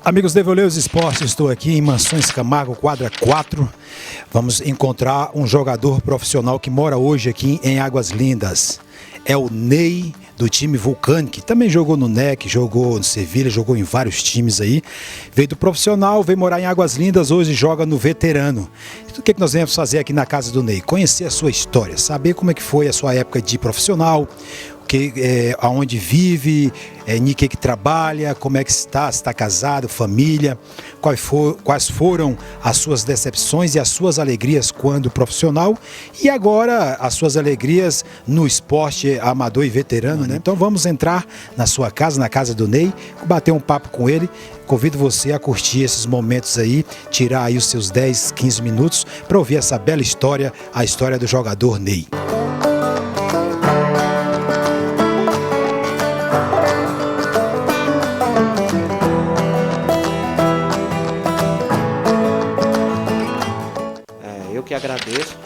Amigos do Evoleus Esportes, estou aqui em Mansões Camargo, quadra 4. Vamos encontrar um jogador profissional que mora hoje aqui em Águas Lindas. É o Ney, do time Vulcanic. Também jogou no NEC, jogou no Sevilha, jogou em vários times aí. Veio do profissional, veio morar em Águas Lindas, hoje joga no veterano. Então, o que nós vamos fazer aqui na casa do Ney? Conhecer a sua história, saber como é que foi a sua época de profissional, aonde vive, em que trabalha, como é que está, se está casado, família, quais foram as suas decepções e as suas alegrias quando profissional e agora as suas alegrias no esporte amador e veterano, né? Então vamos entrar na sua casa, na casa do Ney, bater um papo com ele. Convido você a curtir esses momentos aí, tirar aí os seus 10, 15 minutos para ouvir essa bela história, a história do jogador Ney. Eu que agradeço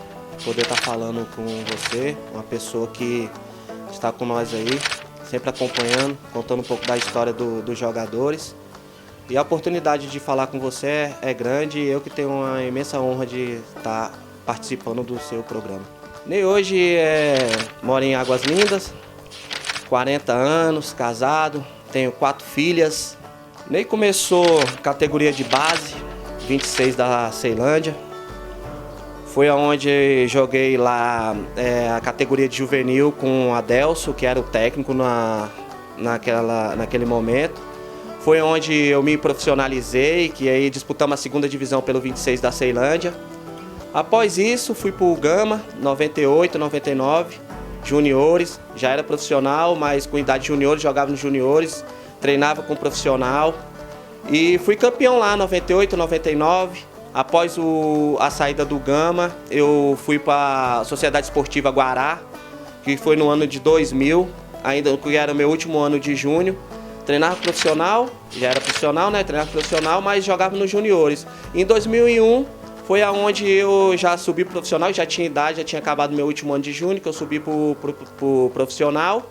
poder estar falando com você, uma pessoa que está com nós aí, sempre acompanhando, contando um pouco da história dos jogadores. E a oportunidade de falar com você é grande e eu que tenho uma imensa honra de estar participando do seu programa. Ney hoje mora em Águas Lindas, 40 anos, casado, tenho 4 filhas. Ney começou categoria de base, 26 da Ceilândia. Foi onde joguei lá a categoria de juvenil com o Adelso, que era o técnico naquele momento. Foi onde eu me profissionalizei, que aí disputamos a segunda divisão pelo 26 da Ceilândia. Após isso, fui para o Gama, 98, 99, juniores. Já era profissional, mas com idade juniores, jogava nos juniores, treinava com profissional. E fui campeão lá, 98, 99. Após a saída do Gama, eu fui para a Sociedade Esportiva Guará, que foi no ano de 2000, ainda que era o meu último ano de júnior. Treinava profissional, já era profissional, né? Treinava profissional, mas jogava nos juniores. Em 2001 foi aonde eu já subi pro profissional, já tinha idade, já tinha acabado meu último ano de júnior, que eu subi pro profissional.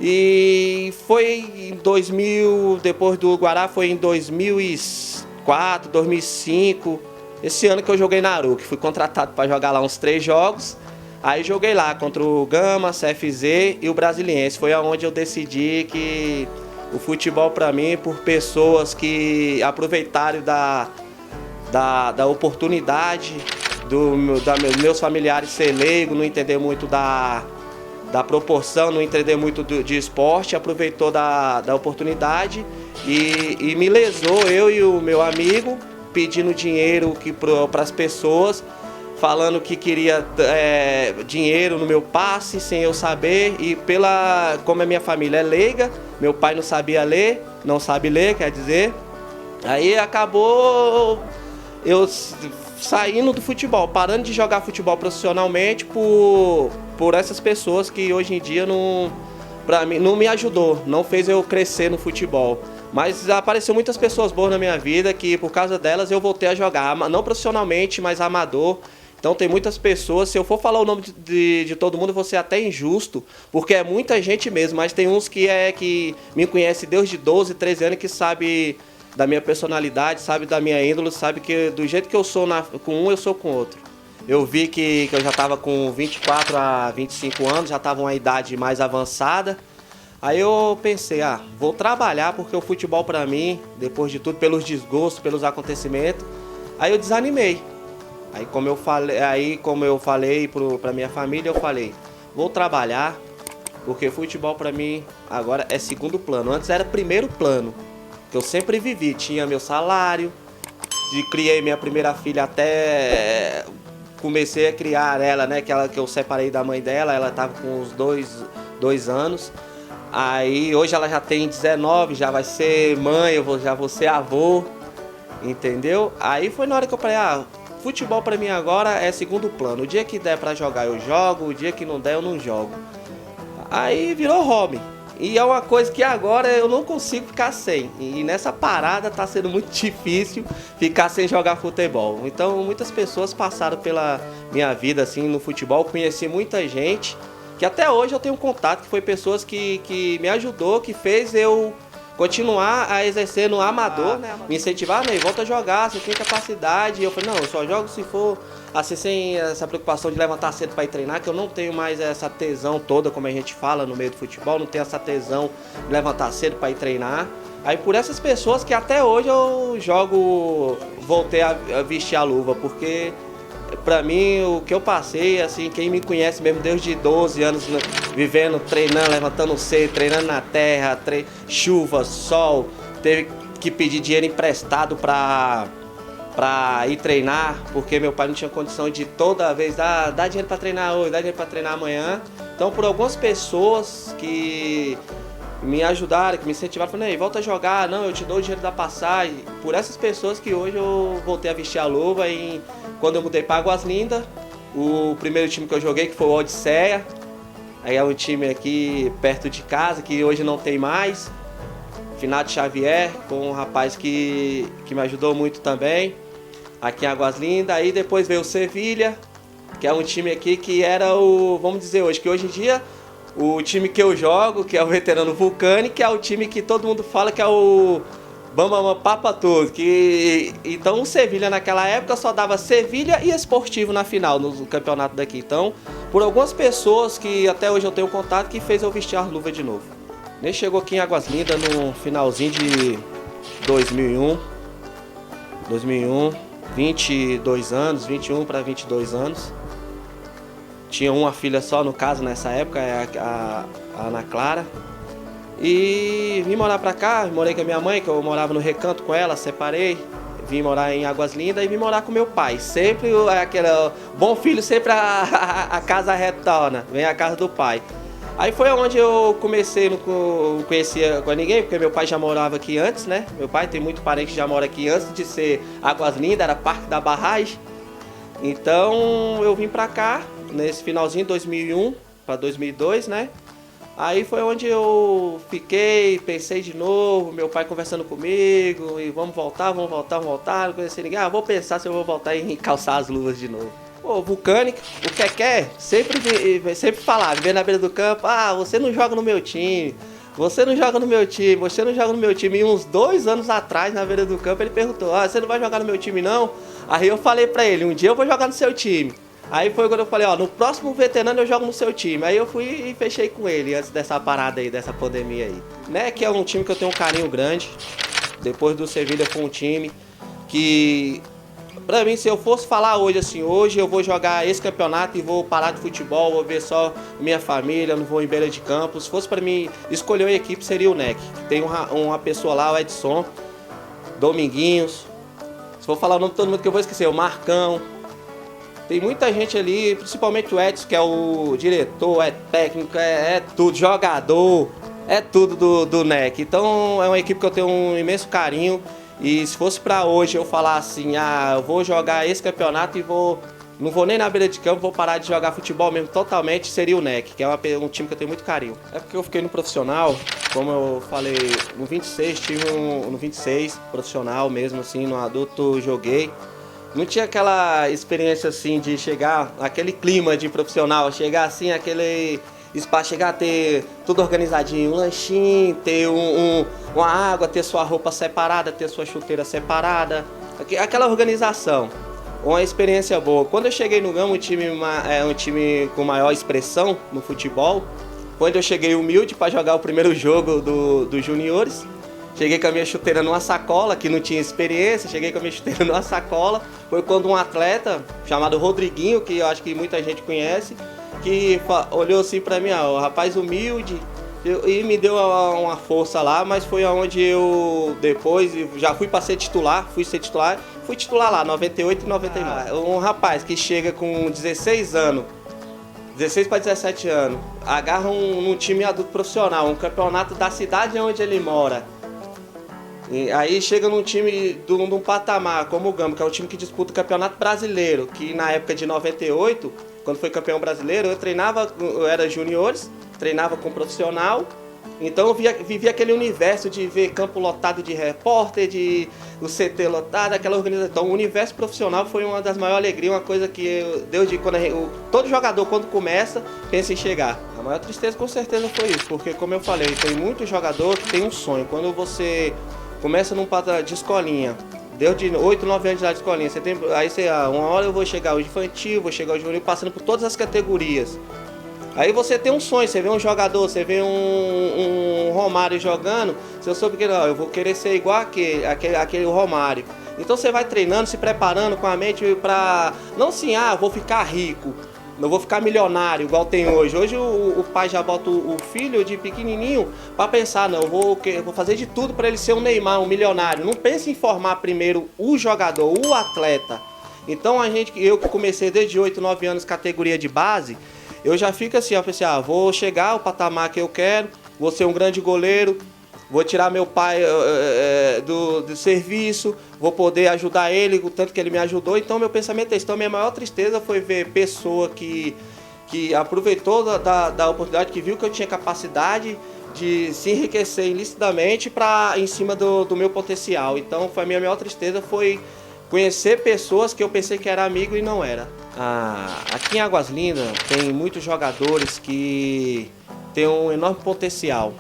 E foi em 2000, depois do Guará, foi em 2004, 2005, esse ano que eu joguei na Aruc, fui contratado para jogar lá uns 3 jogos, aí joguei lá contra o Gama, CFZ e o Brasiliense, foi aonde eu decidi que o futebol para mim, por pessoas que aproveitaram da oportunidade, meus familiares ser leigo, não entender muito da proporção, não entender muito de esporte, aproveitou da oportunidade e me lesou, eu e o meu amigo, pedindo dinheiro para as pessoas, falando que queria dinheiro no meu passe, sem eu saber, e como a minha família é leiga, meu pai não sabia ler, não sabe ler, quer dizer, aí acabou eu saindo do futebol, parando de jogar futebol profissionalmente por essas pessoas que hoje em dia não me ajudou, não fez eu crescer no futebol. Mas apareceu muitas pessoas boas na minha vida que por causa delas eu voltei a jogar, não profissionalmente, mas amador. Então tem muitas pessoas, se eu for falar o nome de todo mundo, eu vou ser até injusto, porque é muita gente mesmo, mas tem uns que me conhecem desde 12, 13 anos, que sabe da minha personalidade, sabe da minha índole, sabe que do jeito que eu sou com um, eu sou com outro. Eu vi que eu já estava com 24 a 25 anos, já estava uma idade mais avançada. Aí eu pensei, vou trabalhar, porque o futebol para mim, depois de tudo, pelos desgostos, pelos acontecimentos, aí eu desanimei. Aí como eu falei para minha família, eu falei, vou trabalhar, porque futebol para mim agora é segundo plano. Antes era primeiro plano, que eu sempre vivi, tinha meu salário, criei minha primeira filha até comecei a criar ela, né, que eu separei da mãe dela, ela estava com uns 2 anos. Aí hoje ela já tem 19, já vai ser mãe, já vou ser avô, entendeu? Aí foi na hora que eu falei, futebol pra mim agora é segundo plano. O dia que der pra jogar eu jogo, o dia que não der eu não jogo. Aí virou hobby. E é uma coisa que agora eu não consigo ficar sem. E nessa parada tá sendo muito difícil ficar sem jogar futebol. Então muitas pessoas passaram pela minha vida assim no futebol. Conheci muita gente que até hoje eu tenho contato, que foi pessoas que me ajudou, que fez eu continuar a exercer no amador, né? Me incentivar, né? Volta a jogar, você tem capacidade. E eu falei, não, eu só jogo se for assim, sem essa preocupação de levantar cedo para ir treinar, que eu não tenho mais essa tesão toda, como a gente fala no meio do futebol, não tenho essa tesão de levantar cedo para ir treinar. Aí por essas pessoas que até hoje eu jogo, voltei a vestir a luva, porque pra mim o que eu passei, assim, quem me conhece mesmo desde 12 anos, vivendo, treinando, levantando cedo, treinando na terra, chuva, sol, teve que pedir dinheiro emprestado pra ir treinar, porque meu pai não tinha condição de toda vez dar dinheiro para treinar hoje, dar dinheiro para treinar amanhã. Então, por algumas pessoas que me ajudaram, que me incentivaram, falei, volta a jogar, não, eu te dou o dinheiro da passagem. Por essas pessoas que hoje eu voltei a vestir a luva. E quando eu mudei para Águas Lindas, o primeiro time que eu joguei, que foi o Odisseia, aí é um time aqui perto de casa, que hoje não tem mais, Finado Xavier, com um rapaz que me ajudou muito também, aqui em Águas Lindas. Aí depois veio o Sevilha, que é um time aqui que era o, vamos dizer hoje, que hoje em dia o time que eu jogo, que é o veterano Vulcani, que é o time que todo mundo fala que é o Bambam Papa todo. Então o Sevilha naquela época só dava Sevilha e Esportivo na final, no campeonato daqui. Então, por algumas pessoas que até hoje eu tenho contato, que fez eu vestir a luva de novo. Ele chegou aqui em Águas Lindas no finalzinho de 2001, 22 anos, 21 para 22 anos. Tinha uma filha só, no caso, nessa época, a Ana Clara. E vim morar pra cá, morei com a minha mãe, que eu morava no Recanto com ela, separei. Vim morar em Águas Lindas e vim morar com meu pai. Sempre aquele bom filho, sempre a casa retorna, vem a casa do pai. Aí foi onde eu comecei, não conhecia com ninguém, porque meu pai já morava aqui antes, né? Meu pai tem muito parente que já mora aqui antes de ser Águas Lindas, era Parque da Barragem. Então eu vim pra cá, nesse finalzinho de 2001 para 2002, né? Aí foi onde eu fiquei, pensei de novo, meu pai conversando comigo, e vamos voltar, não conheci ninguém, vou pensar se eu vou voltar e calçar as luvas de novo. Pô, Vulcânico, o que sempre falava, vendo na beira do campo, você não joga no meu time, você não joga no meu time. E uns 2 anos atrás, na beira do campo, ele perguntou, você não vai jogar no meu time não? Aí eu falei pra ele, um dia eu vou jogar no seu time. Aí foi quando eu falei, no próximo veterano eu jogo no seu time. Aí eu fui e fechei com ele antes dessa parada aí, dessa pandemia aí. Né, que é um time que eu tenho um carinho grande. Depois do Sevilha foi um time que, pra mim, se eu fosse falar hoje assim, hoje eu vou jogar esse campeonato e vou parar de futebol, vou ver só minha família, não vou em beira de campo. Se fosse pra mim escolher uma equipe, seria o NEC. Tem uma pessoa lá, o Edson, Dominguinhos. Se for falar o nome de todo mundo que eu vou esquecer, o Marcão. Tem muita gente ali, principalmente o Edson, que é o diretor, é técnico, é tudo, jogador, é tudo do NEC. Então é uma equipe que eu tenho um imenso carinho. E se fosse pra hoje eu falar assim, eu vou jogar esse campeonato e não vou nem na beira de campo, vou parar de jogar futebol mesmo totalmente, seria o NEC, que é um time que eu tenho muito carinho. É porque eu fiquei no profissional, como eu falei, no 26, no 26, profissional mesmo assim, no adulto joguei. Não tinha aquela experiência assim de chegar, aquele clima de profissional, chegar assim, aquele espaço, chegar a ter tudo organizadinho, um lanchinho, ter uma água, ter sua roupa separada, ter sua chuteira separada, aquela organização, uma experiência boa. Quando eu cheguei no Gama, um time com maior expressão no futebol, quando eu cheguei humilde para jogar o primeiro jogo dos juniores, cheguei com a minha chuteira numa sacola, que não tinha experiência, cheguei com a minha chuteira numa sacola. Foi quando um atleta chamado Rodriguinho, que eu acho que muita gente conhece, que olhou assim pra mim, o rapaz humilde, e me deu uma força lá, mas foi onde eu depois já fui ser titular lá, 98 e 99. Um rapaz que chega com 16 anos, 16 para 17 anos, agarra num time adulto profissional, um campeonato da cidade onde ele mora. E aí chega num time de um patamar como o Gama, que é um time que disputa o Campeonato Brasileiro, que na época de 98, quando foi campeão brasileiro, eu era juniores, treinava com profissional Então eu vivi aquele universo de ver campo lotado de repórter, de o CT lotado, aquela organização. Então o universo profissional foi uma das maiores alegrias, uma coisa que todo jogador quando começa pensa em chegar. A maior tristeza com certeza foi isso, porque como eu falei, tem muito jogador que tem um sonho. Quando você começa num patamar de escolinha, deu de 8, 9 anos de idade de escolinha, uma hora eu vou chegar ao infantil, vou chegar ao juvenil, passando por todas as categorias. Aí você tem um sonho, você vê um jogador, você vê um Romário jogando, você soube que não, eu vou querer ser igual aquele Romário. Então você vai treinando, se preparando com a mente para, não assim, vou ficar rico, não vou ficar milionário igual tem hoje. Hoje o pai já bota o filho de pequenininho para pensar, não, eu vou fazer de tudo para ele ser um Neymar, um milionário. Não pense em formar primeiro o jogador, o atleta. Então eu que comecei desde 8, 9 anos categoria de base, eu já fico assim, eu pensei, vou chegar ao patamar que eu quero, vou ser um grande goleiro, vou tirar meu pai do serviço, vou poder ajudar ele, o tanto que ele me ajudou. Então meu pensamento é esse. Então minha maior tristeza foi ver pessoa que aproveitou da oportunidade, que viu que eu tinha capacidade de se enriquecer ilicitamente em cima do meu potencial. Então a minha maior tristeza foi conhecer pessoas que eu pensei que era amigo e não era. Aqui em Águas Lindas tem muitos jogadores que têm um enorme potencial.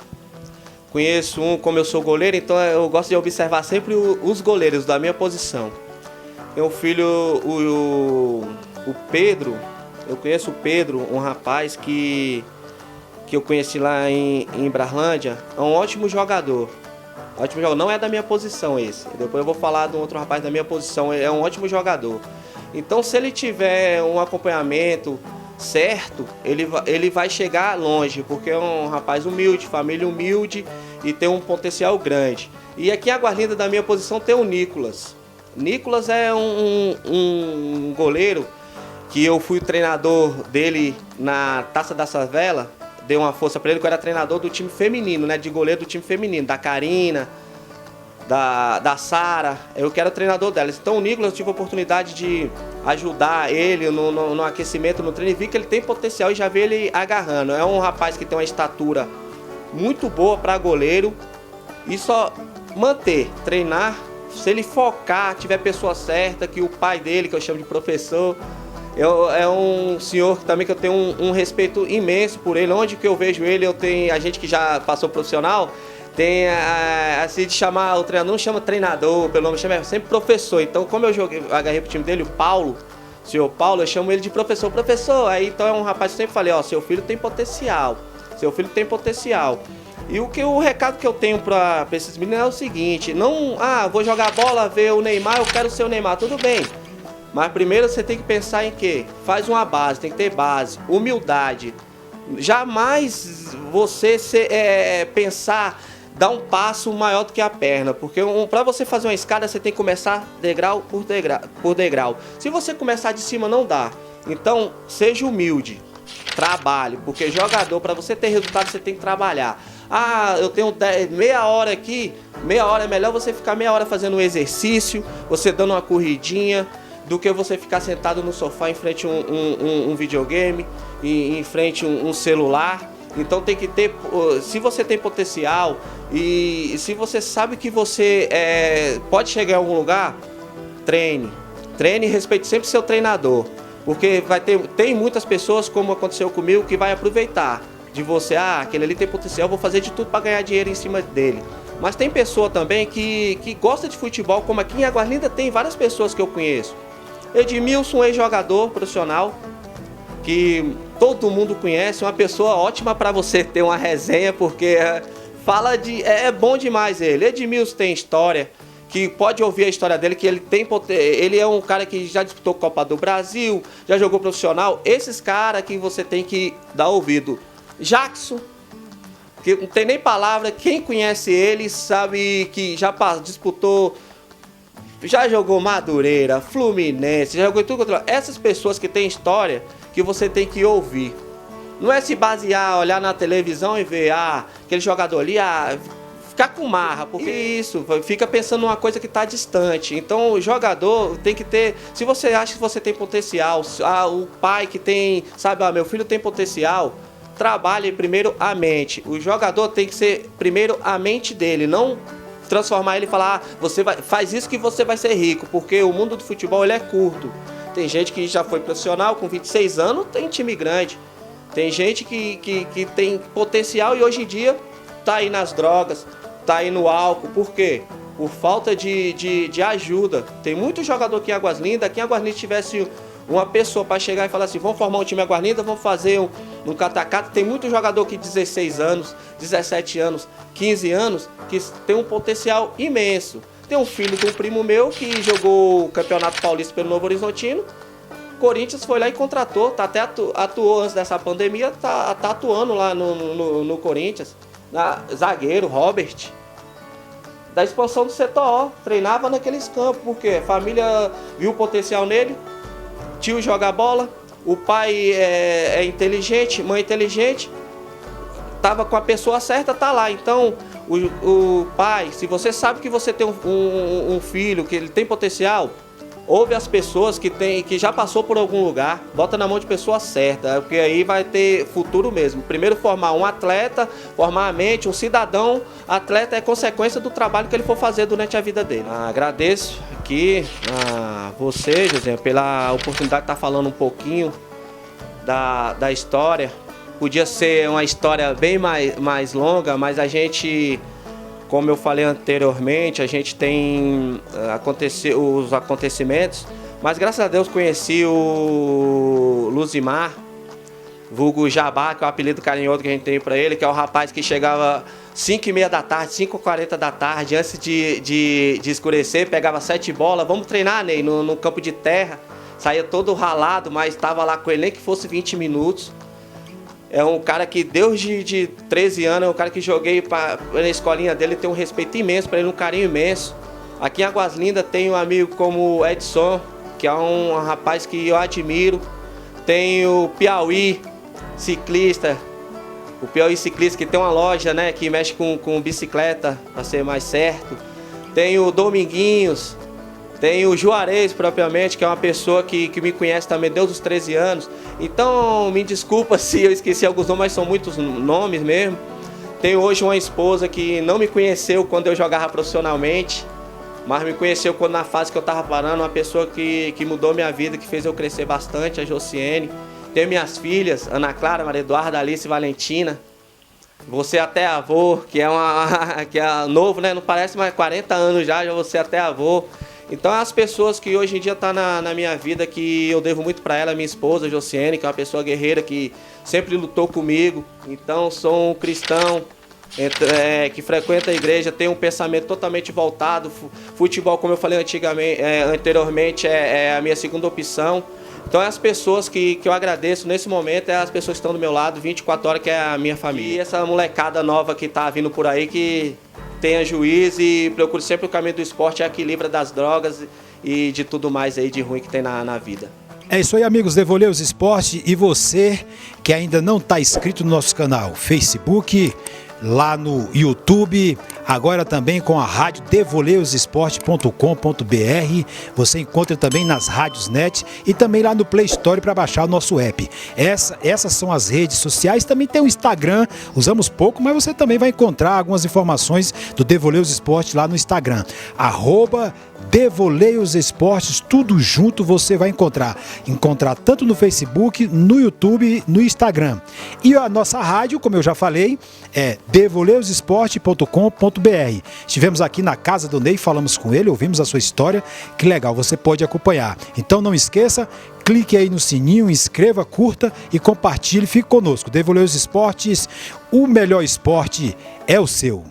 Conheço como eu sou goleiro, então eu gosto de observar sempre os goleiros da minha posição. Tem um filho, o Pedro, eu conheço o Pedro, um rapaz que eu conheci lá em Brarlândia, é um ótimo jogador. Ótimo jogador, não é da minha posição esse. Depois eu vou falar de um outro rapaz da minha posição, é um ótimo jogador. Então se ele tiver um acompanhamento certo, ele vai chegar longe, porque é um rapaz humilde, família humilde e tem um potencial grande. E aqui em Águas Lindas, da minha posição, tem o Nicolas. Nicolas é um goleiro que eu fui o treinador dele na Taça da Favela, dei uma força para ele, que eu era treinador do time feminino, né, de goleiro do time feminino, da Karina, da Sara, eu que era treinador delas. Então o Nicolas, eu tive a oportunidade de ajudar ele no aquecimento, no treino, e vi que ele tem potencial e já vi ele agarrando. É um rapaz que tem uma estatura muito boa para goleiro, e só manter, treinar, se ele focar, tiver pessoa certa, que o pai dele, que eu chamo de professor, é um senhor também que eu tenho um respeito imenso por ele. Onde que eu vejo ele, a gente que já passou profissional, tem assim de chamar o treinador, não chama treinador, pelo nome, chama sempre professor. Então, como eu agarrei pro time dele, o senhor Paulo, eu chamo ele de professor. Professor, aí então é um rapaz que eu sempre falei, seu filho tem potencial, seu filho tem potencial. E o recado que eu tenho para esses meninos é o seguinte, não, vou jogar bola, ver o Neymar, eu quero ser o Neymar, tudo bem. Mas primeiro você tem que pensar em quê? Faz uma base, tem que ter base, humildade. Jamais você pensar, dar um passo maior do que a perna, porque para você fazer uma escada você tem que começar degrau por degrau. Se você começar de cima não dá. Então seja humilde, trabalhe, porque jogador, para você ter resultado você tem que trabalhar. Eu tenho meia hora aqui, meia hora é melhor você ficar meia hora fazendo um exercício, você dando uma corridinha, do que você ficar sentado no sofá em frente a um videogame, em frente a um celular. Então tem que ter, se você tem potencial e se você sabe que você pode chegar em algum lugar, treine e respeite sempre seu treinador, porque tem muitas pessoas, como aconteceu comigo, que vai aproveitar de você, aquele ali tem potencial, eu vou fazer de tudo para ganhar dinheiro em cima dele. Mas tem pessoa também que gosta de futebol, como aqui em Águas Lindas tem várias pessoas que eu conheço. Edmilson, ex-jogador profissional, que todo mundo conhece, uma pessoa ótima para você ter uma resenha, porque é bom demais ele. Edmilson tem história, que pode ouvir a história dele, que ele é um cara que já disputou Copa do Brasil, já jogou profissional. Esses caras que você tem que dar ouvido. Jackson, que não tem nem palavra, quem conhece ele sabe que já disputou, já jogou Madureira, Fluminense, já jogou tudo. Essas pessoas que têm história, que você tem que ouvir. Não é se basear, olhar na televisão e ver, aquele jogador ali, ficar com marra, porque isso, fica pensando numa coisa que está distante. Então o jogador tem que ter, se você acha que você tem potencial, o pai que tem, sabe, meu filho tem potencial, trabalhe primeiro a mente. O jogador tem que ser primeiro a mente dele, não transformar ele e falar, faz isso que você vai ser rico, porque o mundo do futebol ele é curto. Tem gente que já foi profissional, com 26 anos, tem time grande. Tem gente que tem potencial e hoje em dia tá aí nas drogas, tá aí no álcool. Por quê? Por falta de ajuda. Tem muito jogador aqui em Águas Lindas. Aqui em Águas Lindas tivesse uma pessoa para chegar e falar assim, vamos formar um time em Águas Lindas, vamos fazer um catacata. Tem muito jogador aqui de 16 anos, 17 anos, 15 anos, que tem um potencial imenso. Tem um filho de um primo meu que jogou o Campeonato Paulista pelo Novo Horizontino. Corinthians foi lá e contratou, até atuou antes dessa pandemia, tá atuando lá no Corinthians. Zagueiro, Robert, da expansão do setor, treinava naqueles campos, porque a família viu o potencial nele, tio joga bola, o pai é inteligente, mãe inteligente, tava com a pessoa certa, tá lá. Então, o pai, se você sabe que você tem um filho, que ele tem potencial, ouve as pessoas que já passou por algum lugar, bota na mão de pessoa certa, porque aí vai ter futuro mesmo. Primeiro formar um atleta, formar a mente, um cidadão. Atleta é consequência do trabalho que ele for fazer durante a vida dele. Agradeço aqui a você, José, pela oportunidade de estar falando um pouquinho da história. Podia ser uma história bem mais longa, mas a gente, como eu falei anteriormente, a gente tem os acontecimentos, mas graças a Deus conheci o Luzimar, vulgo Jabá, que é o apelido carinhoso que a gente tem para ele, que é o rapaz que chegava 5h30 da tarde, 5h40 da tarde, antes de escurecer, pegava 7 bolas, vamos treinar, Ney, no campo de terra, saía todo ralado, mas estava lá com ele, nem que fosse 20 minutos. É um cara que desde 13 anos, é um cara que joguei na escolinha dele, tem um respeito imenso para ele, um carinho imenso. Aqui em Águas Lindas tem um amigo como o Edson, que é um rapaz que eu admiro. Tem o Piauí Ciclista, que tem uma loja, né, que mexe com bicicleta, para ser mais certo. Tem o Dominguinhos, tem o Juarez propriamente, que é uma pessoa que me conhece também desde os 13 anos. Então, me desculpa se eu esqueci alguns nomes, mas são muitos nomes mesmo. Tenho hoje uma esposa que não me conheceu quando eu jogava profissionalmente, mas me conheceu quando na fase que eu estava parando, uma pessoa que mudou minha vida, que fez eu crescer bastante, a Josiane. Tenho minhas filhas, Ana Clara, Maria Eduarda, Alice e Valentina. Você até avô, que é novo, né? Não parece, mas 40 anos já você até avô. Então, as pessoas que hoje em dia estão na minha vida, que eu devo muito para ela, minha esposa, Josiane, que é uma pessoa guerreira, que sempre lutou comigo. Então, sou um cristão que frequenta a igreja, tem um pensamento totalmente voltado. Futebol, como eu falei anteriormente, é a minha segunda opção. Então, as pessoas que eu agradeço nesse momento, as pessoas que estão do meu lado 24 horas, que é a minha família. E essa molecada nova que está vindo por aí, que tenha juízo e procure sempre o caminho do esporte, equilibra das drogas e de tudo mais aí de ruim que tem na vida. É isso aí, amigos, Devoleus Esporte. E você que ainda não está inscrito no nosso canal Facebook, lá no YouTube, agora também com a rádio devoleusesporte.com.br. Você encontra também nas rádios net e também lá no Play Store para baixar o nosso app. Essas são as redes sociais. Também tem o Instagram, usamos pouco, mas você também vai encontrar algumas informações do Devoleus Esporte lá no Instagram. @Devoleus Esportes, tudo junto você vai encontrar tanto no Facebook, no YouTube, no Instagram. E a nossa rádio, como eu já falei, é devoleusesporte.com.br. Estivemos aqui na casa do Ney, falamos com ele, ouvimos a sua história, que legal, você pode acompanhar. Então não esqueça, clique aí no sininho, inscreva, curta e compartilhe, fique conosco. Devoleus Esportes, o melhor esporte é o seu.